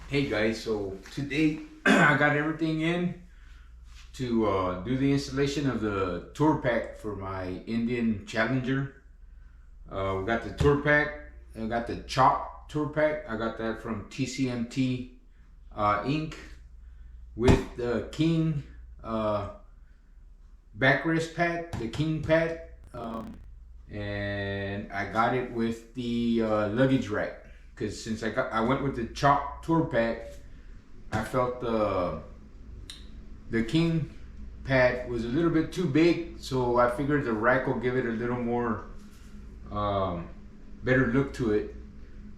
Hey guys, so today I got everything in to do the installation of the tour pack for my Indian Challenger. We got the tour pack, I got the chop tour pack. I got that from TCMT Inc. with the King backrest pad, the King pad, and I got it with the luggage rack. Because since I went with the chop tour pack, I felt the King pad was a little bit too big, so I figured the rack will give it a little more better look to it,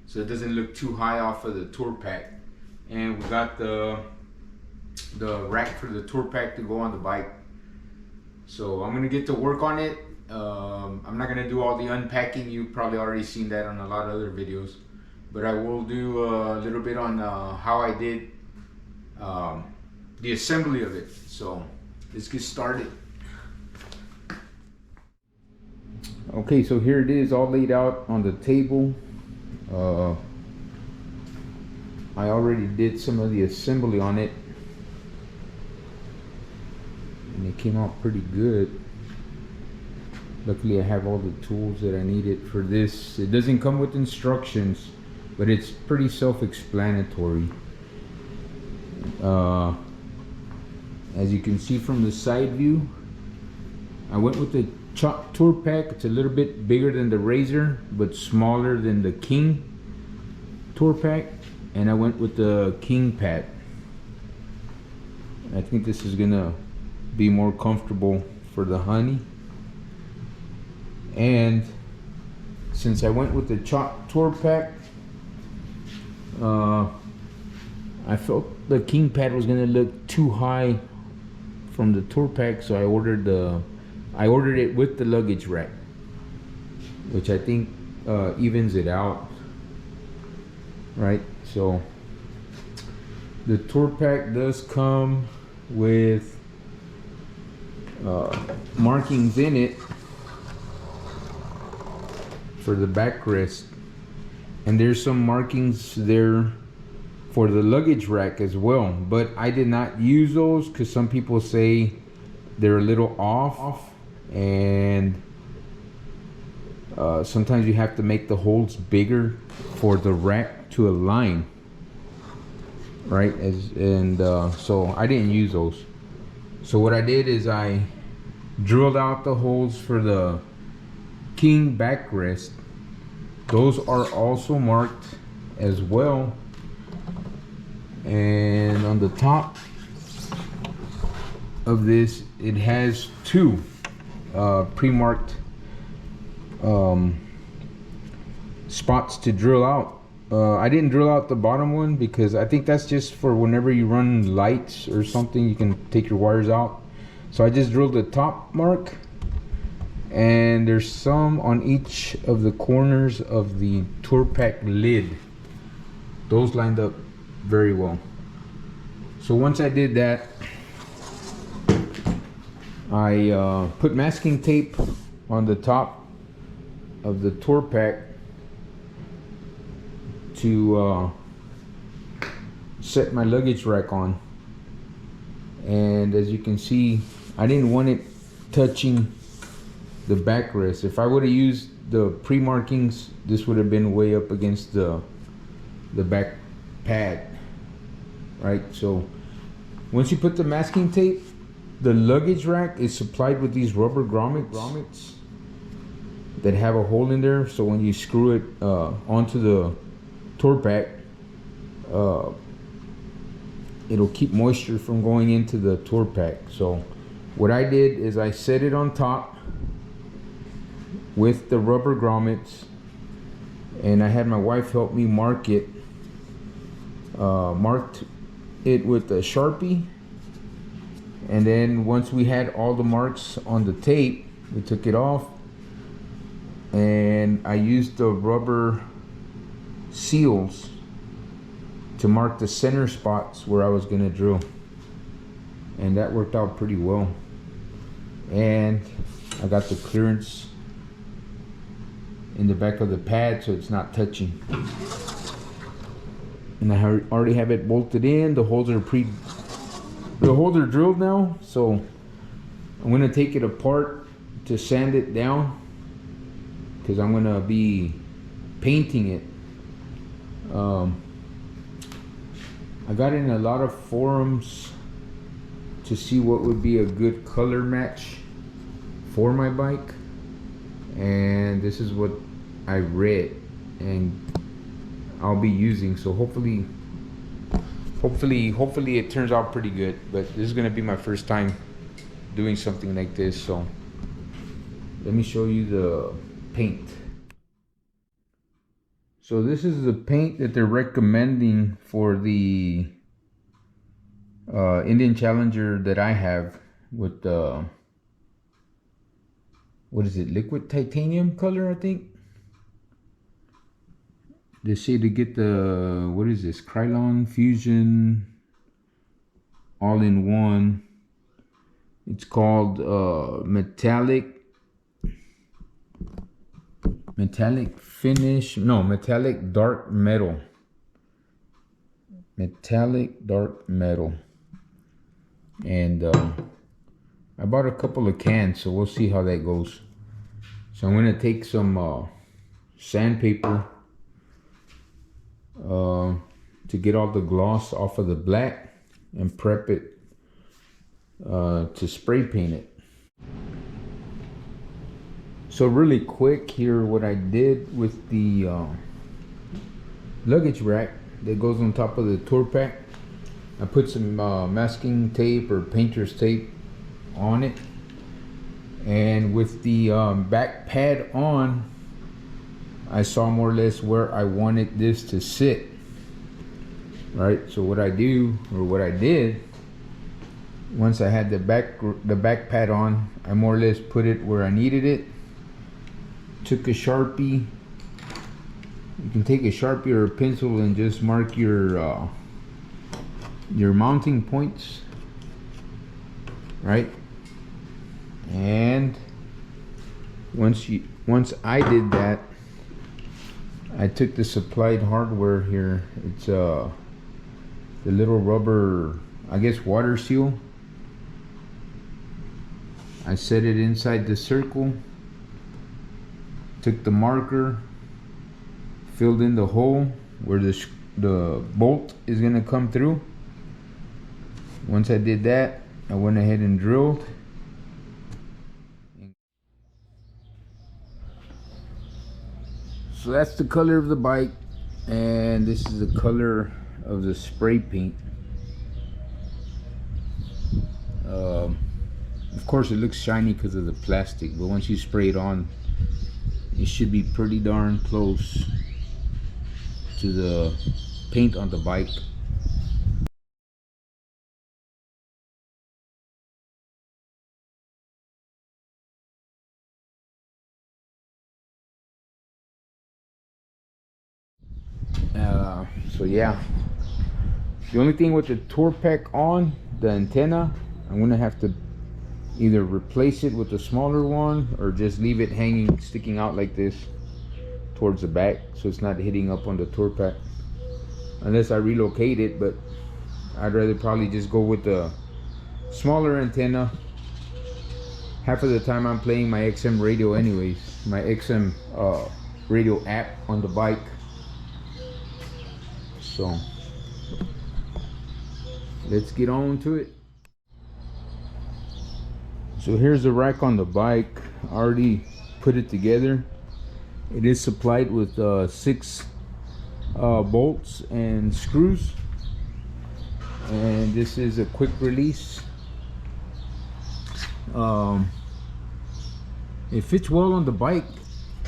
so it doesn't look too high off of the tour pack. And we got the rack for the tour pack to go on the bike. So I'm gonna get to work on it. I'm not gonna do all the unpacking. You've probably already seen that on a lot of other videos, but I will do a little bit on how I did the assembly of it. So let's get started. Okay, so here it is all laid out on the table. I already did some of the assembly on it, and it came out pretty good. Luckily I have all the tools that I needed for this. It doesn't come with instructions, but it's pretty self-explanatory. As you can see from the side view, I went with the chop tour pack. It's a little bit bigger than the Razor, but smaller than the King tour pack, and I went with the King pad. I think this is gonna be more comfortable for the honey. And since I went with the chop tour pack, I felt the King pad was gonna look too high from the tour pack, so I ordered it with the luggage rack, which I think evens it out, right? So the tour pack does come with markings in it for the backrest, and there's some markings there for the luggage rack as well, but I did not use those because some people say they're a little off, and sometimes you have to make the holes bigger for the rack to align, right? So I didn't use those. So what I did is I drilled out the holes for the King backrest. Those are also marked as well, and on the top of this it has two pre-marked spots to drill out. I didn't drill out the bottom one because I think that's just for whenever you run lights or something, you can take your wires out. So I just drilled the top mark, and there's some on each of the corners of the tour pack lid. Those lined up very well. So once I did that, I put masking tape on the top of the tour pack to set my luggage rack on. And as you can see, I didn't want it touching the backrest. If I would have used the pre-markings, this would have been way up against the back pad, right? So once you put the masking tape, the luggage rack is supplied with these rubber grommets that have a hole in there, so when you screw it onto the tour pack, it'll keep moisture from going into the tour pack. So what I did is I set it on top with the rubber grommets, and I had my wife help me mark it. Marked it with a Sharpie, and then once we had all the marks on the tape, we took it off, and I used the rubber seals to mark the center spots where I was gonna drill, and that worked out pretty well. And I got the clearance in the back of the pad so it's not touching. and I already have it bolted in. The holes are drilled now, so I'm gonna take it apart to sand it down because I'm gonna be painting it. I got in a lot of forums to see what would be a good color match for my bike, and this is what I read and I'll be using. So hopefully it turns out pretty good, but this is gonna be my first time doing something like this. So let me show you the paint. So this is the paint that they're recommending for the Indian Challenger that I have with the, what is it, liquid titanium color, I think. They say to get the, what is this, Krylon Fusion all-in-one. It's called metallic finish, no, metallic dark metal. Metallic dark metal. And I bought a couple of cans, so we'll see how that goes. So I'm gonna take some sandpaper to get all the gloss off of the black and prep it to spray paint it. So really quick here, what I did with the luggage rack that goes on top of the tour pack, I put some masking tape or painter's tape on it, and with the back pad on, I saw more or less where I wanted this to sit. Right, so what I did, once I had the back pad on, I more or less put it where I needed it. Took a Sharpie. You can take a Sharpie or a pencil and just mark your mounting points, right? And once I did that, I took the supplied hardware here. It's the little rubber, I guess, water seal. I set it inside the circle, took the marker, filled in the hole where the bolt is gonna come through. Once I did that, I went ahead and drilled. So that's the color of the bike, and this is the color of the spray paint. Of course it looks shiny because of the plastic, but once you spray it on, it should be pretty darn close to the paint on the bike. So yeah, the only thing with the tour pack on, the antenna, I'm gonna have to either replace it with a smaller one or just leave it hanging, sticking out like this towards the back, so it's not hitting up on the tour pack, unless I relocate it. But I'd rather probably just go with the smaller antenna. Half of the time I'm playing my XM radio anyways, my XM radio app on the bike. So let's get on to it. So here's the rack on the bike. I already put it together. It is supplied with 6 bolts and screws, and this is a quick release. It fits well on the bike,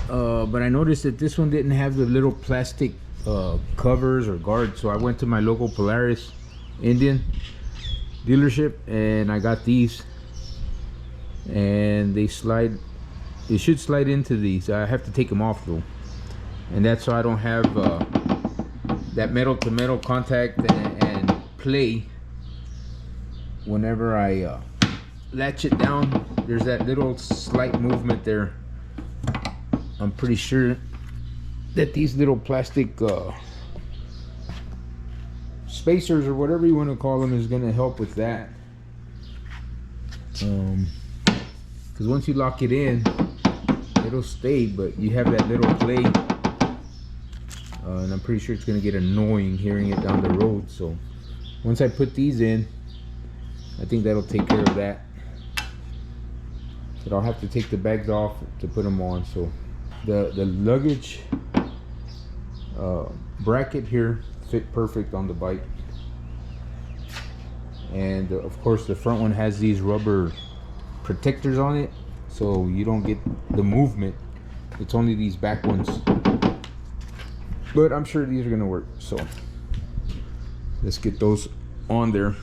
but I noticed that this one didn't have the little plastic covers or guards, so I went to my local Polaris Indian dealership and I got these, and they should slide into these. I have to take them off though, and that's so I don't have that metal to metal contact and play whenever I latch it down. There's that little slight movement there. I'm pretty sure that these little plastic spacers or whatever you want to call them is going to help with that. Because once you lock it in, it'll stay, but you have that little plate, and I'm pretty sure it's going to get annoying hearing it down the road. So once I put these in, I think that'll take care of that. But I'll have to take the bags off to put them on. So the luggage bracket here fit perfect on the bike, and of course the front one has these rubber protectors on it, so you don't get the movement. It's only these back ones, but I'm sure these are gonna work. So let's get those on there.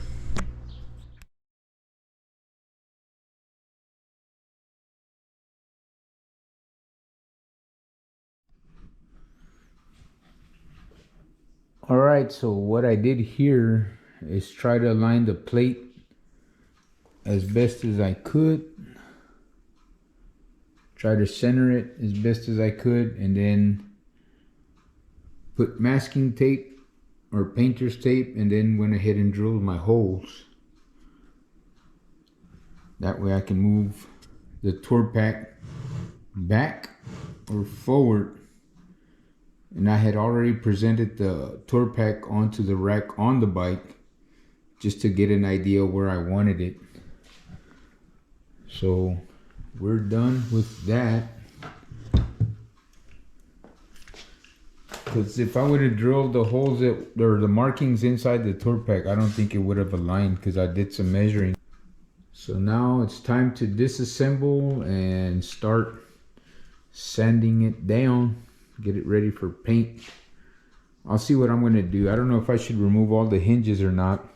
All right, so what I did here is try to align the plate as best as I could. Try to center it as best as I could, and then put masking tape or painter's tape, and then went ahead and drilled my holes. That way I can move the tour pack back or forward. And I had already presented the tour pack onto the rack on the bike just to get an idea where I wanted it. So we're done with that. Because if I would have drilled the holes or the markings inside the tour pack, I don't think it would have aligned, because I did some measuring. So now it's time to disassemble and start sanding it down. Get it ready for paint. I'll see what I'm going to do. I don't know if I should remove all the hinges or not.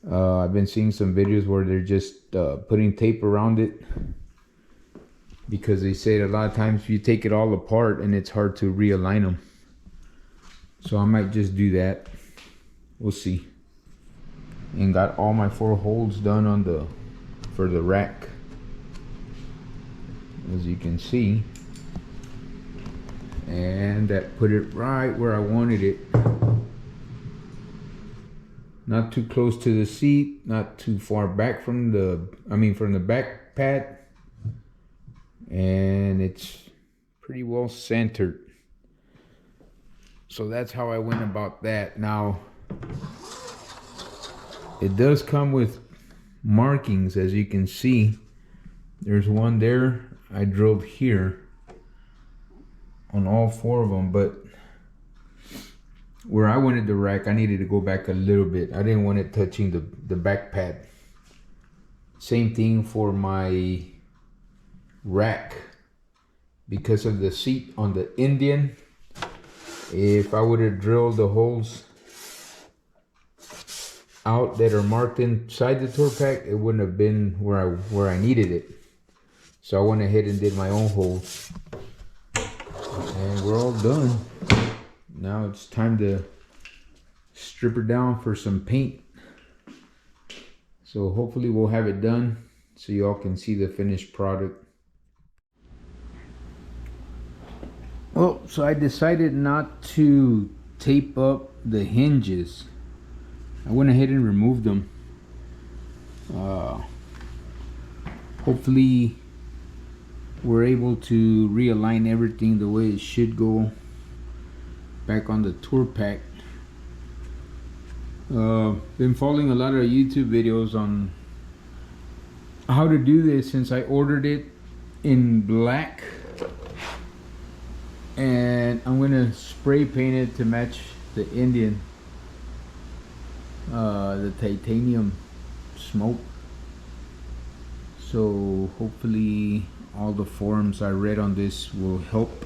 I've been seeing some videos where they're just putting tape around it, because they say a lot of times you take it all apart and it's hard to realign them. So I might just do that. We'll see. And got all my 4 holes done on for the rack, as you can see. And that put it right where I wanted it. Not too close to the seat, not too far back from from the back pad. And it's pretty well centered. So that's how I went about that. Now, it does come with markings, as you can see. There's one there. I drilled here on all 4 of them, but where I wanted the rack, I needed to go back a little bit. I didn't want it touching the back pad. Same thing for my rack. Because of the seat on the Indian, if I would have drilled the holes out that are marked inside the tour pack, it wouldn't have been where I needed it. So I went ahead and did my own holes. And we're all done. Now it's time to strip her down for some paint. So hopefully we'll have it done so y'all can see the finished product. Well, so I decided not to tape up the hinges. I went ahead and removed them. Hopefully we're able to realign everything the way it should go back on the tour pack. Been following a lot of YouTube videos on how to do this, since I ordered it in black, and I'm gonna spray paint it to match the Indian, the titanium smoke. So hopefully all the forums I read on this will help.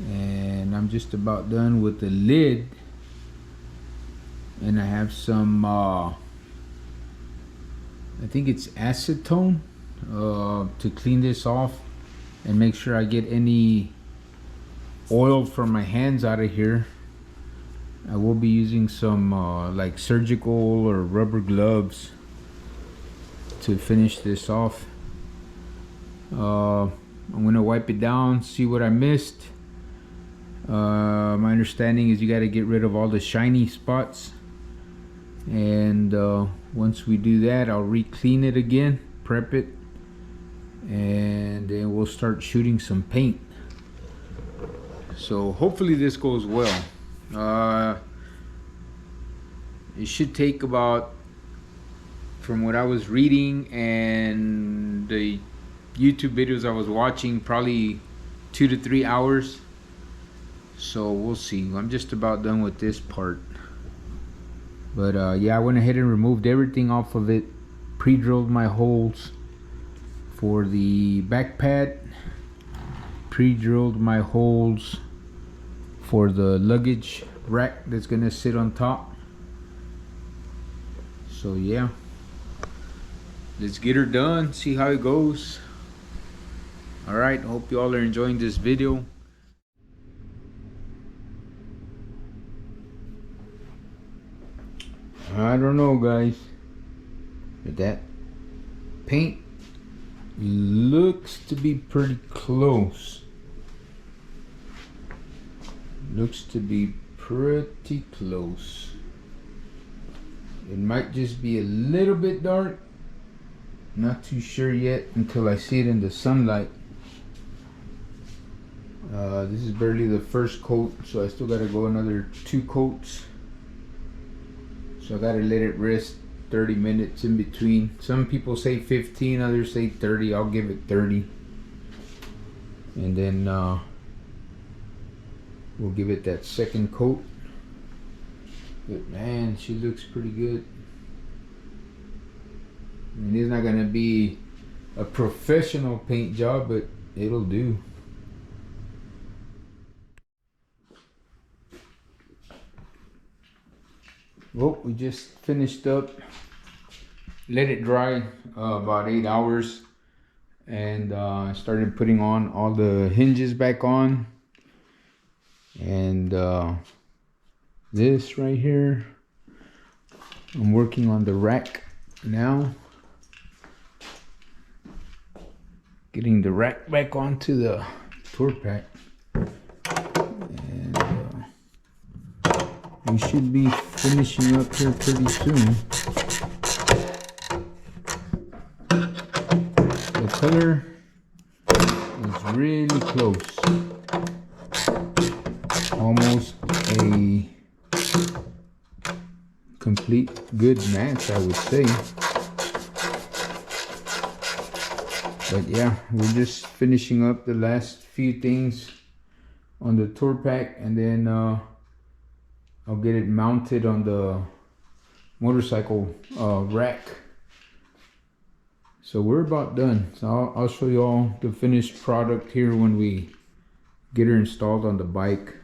And I'm just about done with the lid, and I have some I think it's acetone to clean this off and make sure I get any oil from my hands out of here. I will be using some like surgical or rubber gloves to finish this off. I'm gonna wipe it down, see what I missed. My understanding is you got to get rid of all the shiny spots, and once we do that, I'll re-clean it again, prep it, and then we'll start shooting some paint. So hopefully this goes well. It should take about, from what I was reading and the YouTube videos I was watching, probably 2 to 3 hours. So we'll see. I'm just about done with this part. But yeah, I went ahead and removed everything off of it, pre-drilled my holes for the back pad, pre-drilled my holes for the luggage rack that's gonna sit on top. So yeah, let's get her done, see how it goes. All right, hope you all are enjoying this video. I don't know, guys, but that paint looks to be pretty close. Looks to be pretty close. It might just be a little bit dark. Not too sure yet until I see it in the sunlight. This is barely the first coat, so I still gotta go another 2 coats. So I gotta let it rest 30 minutes in between. Some people say 15, others say 30. I'll give it 30. And then we'll give it that second coat. But man, she looks pretty good. I mean, it's not gonna be a professional paint job, but it'll do. Well, we just finished up, let it dry about 8 hours, and started putting on all the hinges back on, and this right here, I'm working on the rack now, getting the rack back onto the tour pack. We should be finishing up here pretty soon. The color is really close. Almost a complete good match, I would say. But yeah, we're just finishing up the last few things on the tour pack, and then I'll get it mounted on the motorcycle rack. So we're about done. So I'll show you all the finished product here when we get her installed on the bike.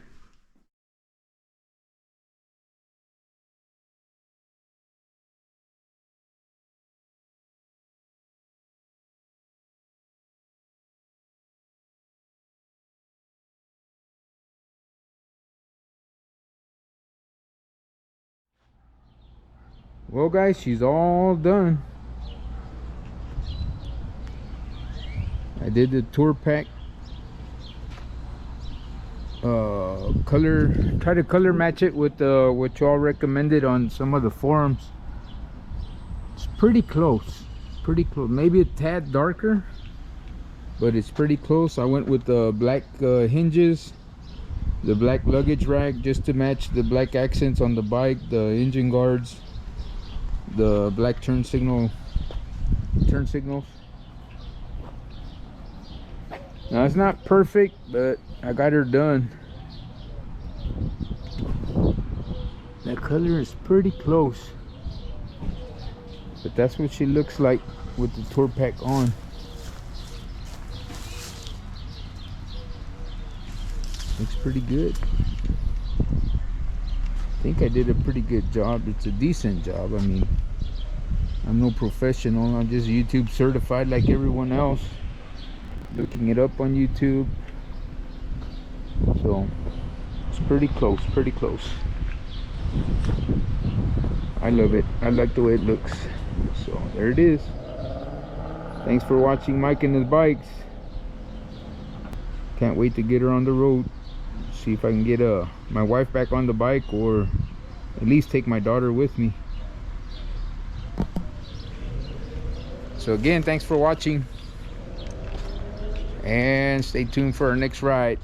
Well guys, she's all done. I did the tour pack color, try to color match it with what y'all recommended on some of the forums. It's pretty close, maybe a tad darker, but it's pretty close. I went with the black hinges, the black luggage rack, just to match the black accents on the bike, the engine guards, the black turn signals. Now it's not perfect, but I got her done. That color is pretty close, but that's what she looks like with the tour pack on. Looks pretty good. I think I did a pretty good job. It's a decent job. I mean, I'm no professional. I'm just YouTube certified like everyone else, looking it up on YouTube. So it's pretty close, I love it. I like the way it looks. So there it is. Thanks for watching Mike and his bikes. Can't wait to get her on the road, see see if I can get my wife back on the bike, or at least take my daughter with me. So again, thanks for watching, and stay tuned for our next ride.